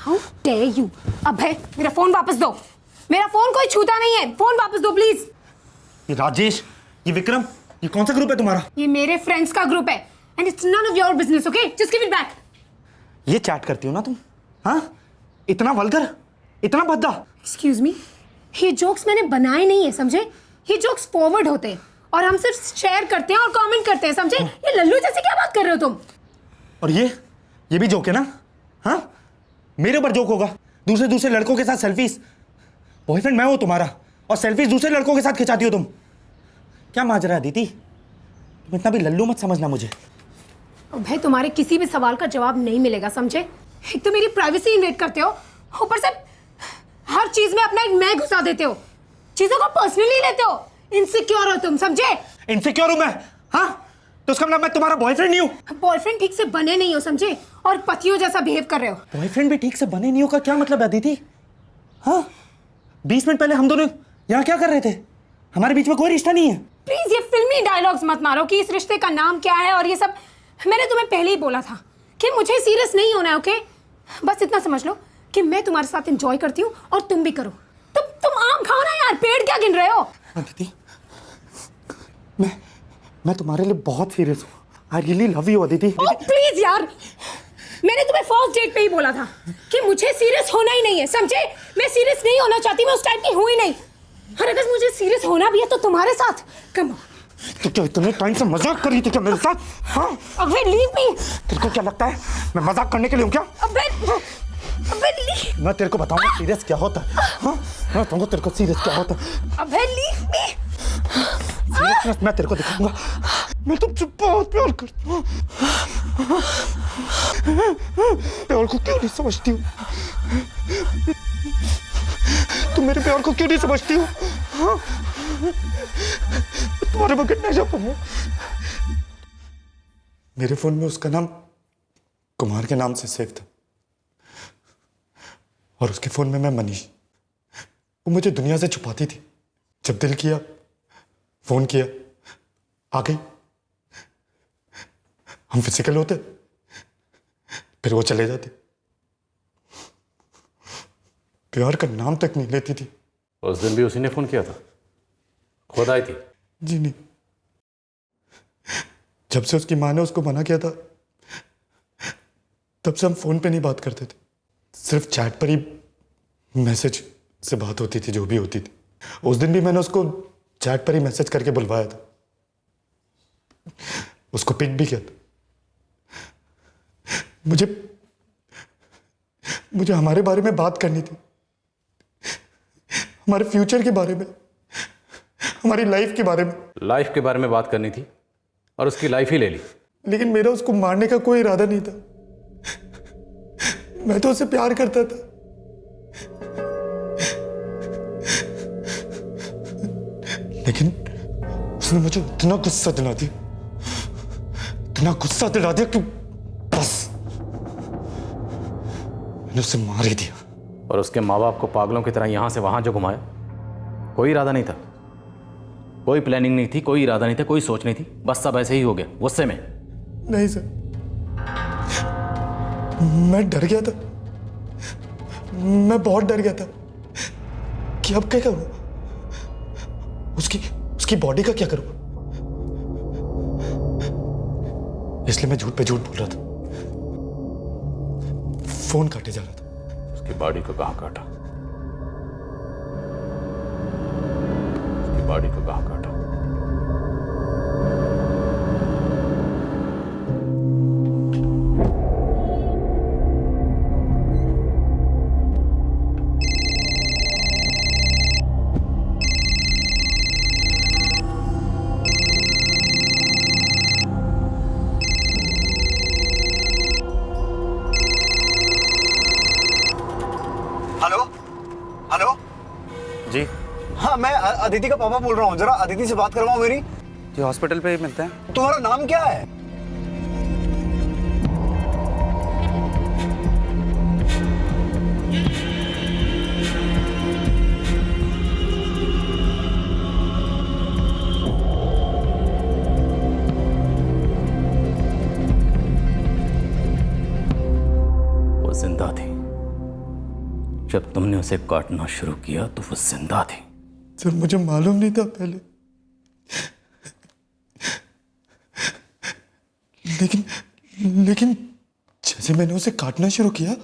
How dare you? अभय, मेरा फोन वापस दो। मेरा फोन कोई छूता नहीं है, फोन वापस दो प्लीज। ये राजेश, ये विक्रम, ये कौन सा ग्रुप है तुम्हारा? ये मेरे फ्रेंड्स का ग्रुप है and it's none of your business, okay? Just give it back. ये चैट करती हो ना तुम? हाँ, इतना वल्गर, इतना भद्दा। एक्सक्यूज मी, ये जोक्स मैंने बनाए नहीं है, समझे? ये जोक्स फॉरवर्ड होते हैं और हम सिर्फ शेयर करते हैं और कमेंट करते हैं, समझे? ये लल्लू जैसे क्या बात कर रहे हो तुम? और ये भी जोक है ना? हाँ, मेरे ऊपर जोक होगा? दूसरे लड़कों के साथ सेल्फीज, बॉयफ्रेंड मैं हूं तुम्हारा और सेल्फीज दूसरे लड़कों के साथ खिंचाती हो तुम। क्या माजरा है अदिति? तुम इतना भी लल्लू मत समझना मुझे। भाई तुम्हारे किसी भी सवाल का जवाब नहीं मिलेगा, समझे? एक तो मेरी प्राइवेसी इन्वेट करते हो, ऊपर से हर चीज में अपना एक मैं घुसा देते हो, चीजों को पर्सनली लेते हो। इनसिक्योर हो तुम, समझे? इनसिक्योर हूं मैं? हाँ, तो उसका मतलब मैं तुम्हारा बॉयफ्रेंड नहीं हूं? बॉयफ्रेंड ठीक से बने नहीं हो, समझे? और पतियों जैसा बिहेव कर रहे हो। बॉयफ्रेंड भी ठीक से बने नहीं हो का क्या मतलब है अदिति? हाँ, 20 मिनट पहले हम दोनों यहाँ क्या कर रहे थे? हमारे बीच में कोई रिश्ता नहीं है। प्लीज ये फिल्मी डायलॉग्स मत मारो कि इस रिश्ते का नाम क्या है और ये सब। मैंने तुम्हें पहले ही बोला था कि मुझे सीरियस नहीं होना है, ओके? बस इतना समझ लो कि मैं तुम्हारे साथ एंजॉय करती हूँ और तुम भी करो। तुम आम खाओ ना यार, पेड़ क्या गिन रहे हो? अदिति, मैं तुम्हारे लिए बहुत सीरियस हूँ। I really love you Aditi. Oh please यार, मैंने तुम्हें फर्स्ट डेट पे ही बोला था कि मुझे सीरियस होना ही नहीं है, समझे? मैं सीरियस नहीं होना चाहती, मैं उस टाइप की हूँ ही नहीं। और अगर मुझे सीरियस होना भी है तो तुम्हारे साथ। Come on. तो क्या इतने टाइम से मजाक कर रही थी क्या मेरे साथ? हाँ? अबे लीव मी। तेरे को क्या लगता है मैं मजाक करने के लिए हूँ क्या? अबे लीव। मैं तेरे को बताऊंगा सीरियस क्या होता है। हाँ? मैं बताऊंगा तेरे को सीरियस क्या होता है। अबे लीव मी। सीरियसनेस मैं तेरे को दिखाऊंगा। मैं तुमसे बहुत प्यार करता हूँ। प्यार को क्यों नहीं समझती हूँ? तुम मेरे प्यार को क्यों नहीं समझती हो? हाँ? तुम्हारे बगैर नहीं जा पाऊंगा। मेरे फोन में उसका नाम कुमार के नाम से सेव था और उसके फोन में मैं मनीष। वो मुझे दुनिया से छुपाती थी। जब दिल किया फोन किया, आ गई। हम फिजिकल होते, फिर वो चले जाते। प्यार का नाम तक नहीं लेती थी। उस दिन भी उसी ने फोन किया था? खुद आई थी? जी नहीं, जब से उसकी माँ ने उसको मना किया था तब से हम फोन पे नहीं बात करते थे, सिर्फ चैट पर ही मैसेज से बात होती थी, जो भी होती थी। उस दिन भी मैंने उसको चैट पर ही मैसेज करके बुलवाया था, उसको पिक भी किया था। मुझे हमारे बारे में बात करनी थी, हमारे फ्यूचर के बारे में, हमारी लाइफ के बारे में। लाइफ के बारे में बात करनी थी और उसकी लाइफ ही ले ली। लेकिन मेरा उसको मारने का कोई इरादा नहीं था। मैं तो उससे प्यार करता था। लेकिन उसने मुझे इतना गुस्सा दिला दिया कि बस मैंने उसे मार ही दिया। और उसके माँ बाप को पागलों की तरह यहां से वहां जो घुमाया, कोई इरादा नहीं था, कोई प्लानिंग नहीं थी, कोई इरादा नहीं था, कोई सोच नहीं थी, बस सब ऐसे ही हो गया गुस्से में। नहीं सर, मैं डर गया था, मैं बहुत डर गया था कि अब क्या करूं, उसकी बॉडी का क्या करूं। इसलिए मैं झूठ पे झूठ बोल रहा था, फोन काटे जा रहा था। उसकी बॉडी को कहां काटा? उसकी बॉडी को कहां काटा? हेलो हेलो जी हाँ, मैं अदिति का पापा बोल रहा हूँ। जरा अदिति से बात करवाओ मेरी। जी हॉस्पिटल पे ही मिलते हैं। तुम्हारा नाम क्या है? वो जिंदा थी। जब तुमने उसे काटना शुरू किया तो वो जिंदा थी। सर मुझे मालूम नहीं था पहले, लेकिन जैसे मैंने उसे काटना शुरू किया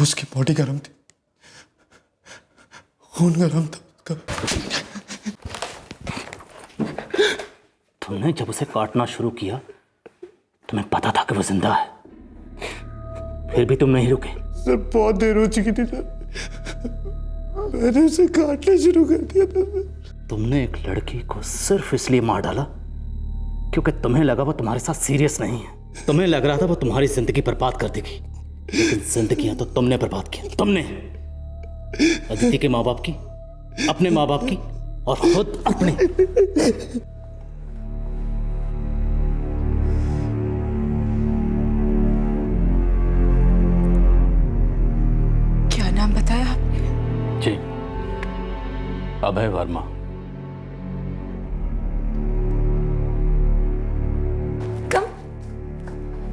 उसकी बॉडी गर्म थी, खून गर्म था उसका। तुमने जब उसे काटना शुरू किया तुम्हें पता था कि वो जिंदा है, फिर भी तुम नहीं रुके। सर बहुत देर हो चुकी थी सर, मैंने उसे काटना शुरू कर दिया था सर। तुमने एक लड़की को सिर्फ इसलिए मार डाला क्योंकि तुम्हें लगा वो तुम्हारे साथ सीरियस नहीं है। तुम्हें लग रहा था वो तुम्हारी जिंदगी बर्बाद कर देगी, लेकिन जिंदगियां तो तुमने बर्बाद की। तुमने अदिति के माँ बाप की, अपने माँ बाप की और खुद अपने। क्या नाम बताया आपने? जी, अभय वर्मा।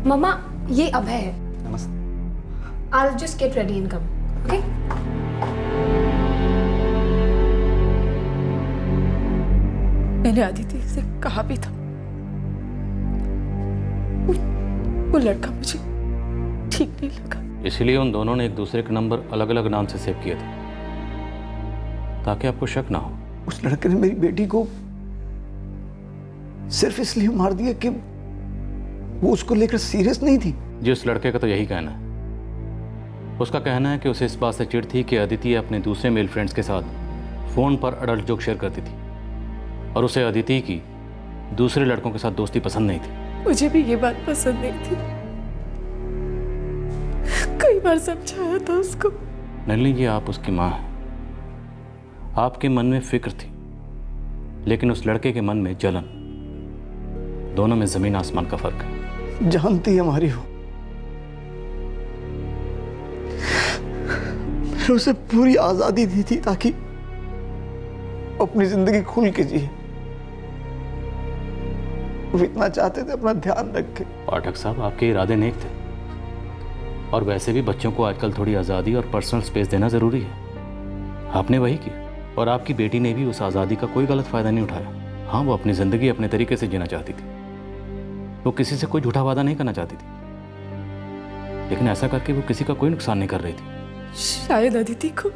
मम्मा ये अभय है। नमस्ते। I'll just get ready and come. Okay? मैंने अदिति से कहा भी था वो लड़का मुझे ठीक नहीं लगा। इसलिए उन दोनों ने एक दूसरे के नंबर अलग अलग नाम से सेव किए थे ताकि आपको शक ना हो। उस लड़के ने मेरी बेटी को सिर्फ इसलिए मार दिया कि वो उसको लेकर सीरियस नहीं थी। जी, उस लड़के का तो यही कहना है। उसका कहना है कि उसे इस बात से चिढ़ थी कि अदिति अपने दूसरे मेल फ्रेंड्स के साथ फोन पर अडल्ट जोक शेयर करती थी और उसे अदिति की दूसरे लड़कों के साथ दोस्ती पसंद नहीं थी। मुझे भी ये बात पसंद नहीं थी, कई बार समझाया था उसको। नलिनी जी, आप उसकी माँ हैं, आपके मन में फिक्र थी, लेकिन उस लड़के के मन में जलन। दोनों में जमीन आसमान का फर्क है। जानती है हमारी हो, मैंने उसे पूरी आजादी दी थी ताकि अपनी जिंदगी खुल के जिए। वो इतना चाहते थे अपना ध्यान रखे। पाठक साहब, आपके इरादे नेक थे और वैसे भी बच्चों को आजकल थोड़ी आज़ादी और पर्सनल स्पेस देना ज़रूरी है। आपने वही किया और आपकी बेटी ने भी उस आज़ादी का कोई गलत फ़ायदा नहीं उठाया। हाँ, वो अपनी ज़िंदगी अपने तरीके से जीना चाहती थी, वो किसी से कोई झूठा वादा नहीं करना चाहती थी, लेकिन ऐसा करके वो किसी का कोई नुकसान नहीं कर रही थी। शायद अदिति को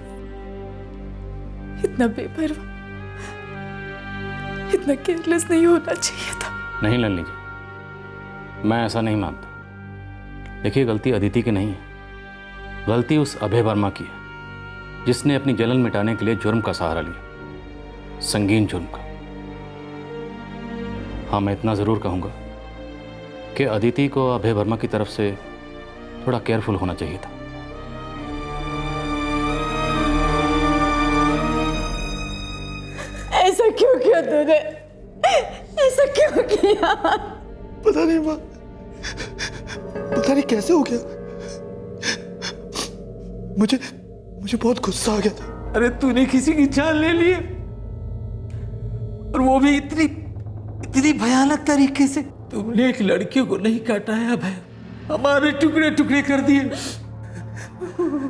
इतना बेपरवाह, इतना केयरलेस नहीं होना चाहिए था। नहीं नलिनी जी, मैं ऐसा नहीं मानता। देखिए, गलती अदिति की नहीं है, गलती उस अभय वर्मा की है जिसने अपनी जलन मिटाने के लिए जुर्म का सहारा लिया, संगीन जुर्म का। हाँ, मैं इतना ज़रूर कहूँगा कि अदिति को अभय वर्मा की तरफ से थोड़ा केयरफुल होना चाहिए था। ऐसा क्यों किया तूने? ऐसा क्यों किया? पता नहीं माँ, पता नहीं कैसे हो गया। मुझे बहुत गुस्सा आ गया था। अरे तूने किसी की जान ले ली और वो भी इतनी भयानक तरीके से। तुमने एक लड़की को नहीं काटा है अभय, हमारे टुकड़े टुकड़े कर दिए।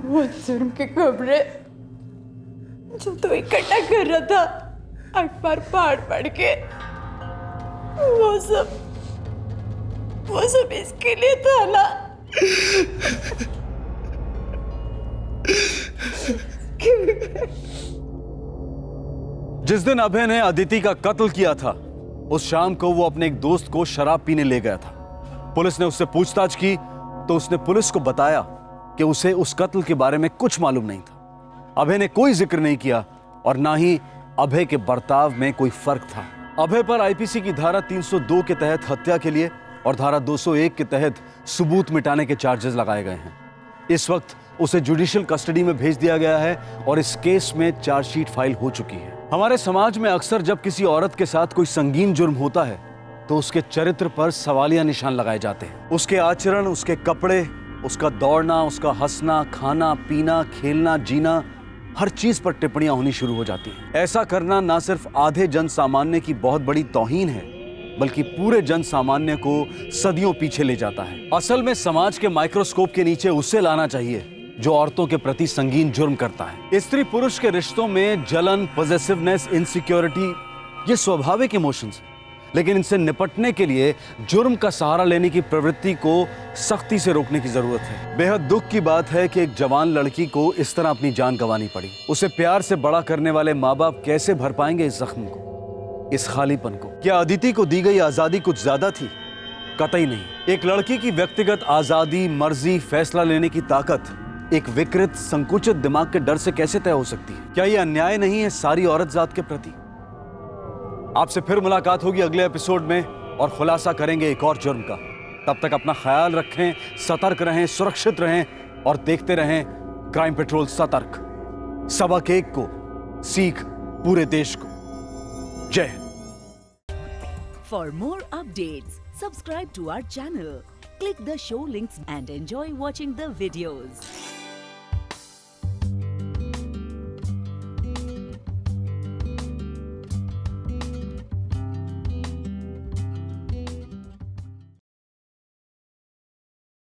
वो जुर्म के खबरें जो तू इकट्ठा कर रहा था अखबार पढ़ के, वो सब इसके लिए था ना। जिस दिन अभय ने अदिति का कत्ल किया था, उस शाम को वो अपने एक दोस्त को शराब पीने ले गया था। पुलिस ने उससे पूछताछ की तो उसने पुलिस को बताया कि उसे उस कत्ल के बारे में कुछ मालूम नहीं था। अभय ने कोई जिक्र नहीं किया और ना ही अभय के बर्ताव में कोई फर्क था। अभय पर आईपीसी की धारा 302 के तहत हत्या के लिए और धारा 201 के तहत सबूत मिटाने के चार्जेस लगाए गए हैं। इस वक्त उसे जुडिशियल कस्टडी में भेज दिया गया है और इस केस में चार्जशीट फाइल हो चुकी है। हमारे समाज में अक्सर जब किसी औरत के साथ कोई संगीन जुर्म होता है तो उसके चरित्र पर सवालिया निशान लगाए जाते हैं। उसके आचरण, उसके कपड़े, उसका दौड़ना, उसका हंसना, खाना पीना, खेलना, जीना, हर चीज पर टिप्पणियां होनी शुरू हो जाती हैं। ऐसा करना ना सिर्फ आधे जन सामान्य की बहुत बड़ी तौहीन है, बल्कि पूरे जन सामान्य को सदियों पीछे ले जाता है। असल में समाज के माइक्रोस्कोप के नीचे उसे लाना चाहिए जो औरतों के प्रति संगीन जुर्म करता है। स्त्री पुरुष के रिश्तों में जलन, पॉजेसिवनेस, इनसिक्योरिटी, ये स्वाभाविक इमोशंस हैं, लेकिन इनसे निपटने के लिए जुर्म का सहारा लेने की प्रवृत्ति को सख्ती से रोकने की जरूरत है। बेहद दुख की बात है कि एक जवान लड़की को इस तरह अपनी जान गंवानी पड़ी। उसे प्यार से बड़ा करने वाले माँ बाप कैसे भर पाएंगे इस जख्म को, इस खालीपन को? क्या अदिति को दी गई आजादी कुछ ज्यादा थी? कतई नहीं। एक लड़की की व्यक्तिगत आजादी, मर्जी, फैसला लेने की ताकत एक विकृत, संकुचित दिमाग के डर से कैसे तय हो सकती है? क्या यह अन्याय नहीं है सारी औरत जात के प्रति? आपसे फिर मुलाकात होगी अगले एपिसोड में और खुलासा करेंगे एक और जुर्म का। तब तक अपना ख्याल रखें, सतर्क रहें, सुरक्षित रहें और देखते रहें क्राइम पेट्रोल सतर्क। सबक एक को, सीख पूरे देश को। जय Hind. For more updates, subscribe to our channel, click the show links and enjoy watching the videos.